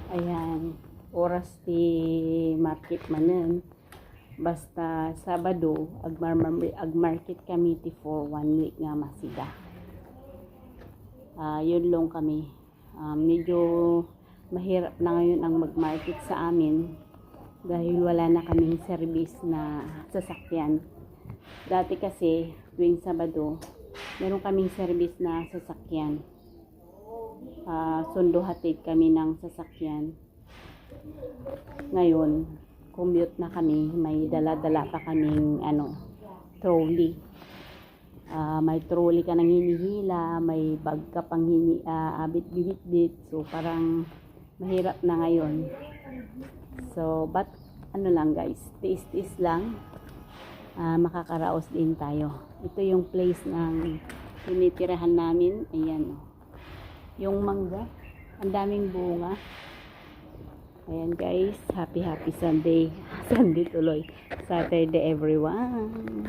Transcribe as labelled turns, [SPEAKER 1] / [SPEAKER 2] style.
[SPEAKER 1] Ayan, oras ti market manen. Basta Sabado, ag-market kami ti for 1 week nga masida. Yun lang kami. Medyo mahirap na ngayon ang mag-market sa amin dahil wala na kaming service na sasakyan. Dati kasi tuwing Sabado, meron kaming service na sasakyan. Sundo hatid kami ng sasakyan. Ngayon, commute na kami, may dala-dala pa kaming trolley. May trolley ka nang hinihila, may bag ka pang abit-bit. So parang mahirap na ngayon. So but lang guys, tiis-tiis lang. Makakaraos din tayo. Ito yung place ng tinitirahan namin. Ayan, yung mangga, ang daming bunga. Ayan guys, happy Sunday. Sunday tuloy. Saturday everyone.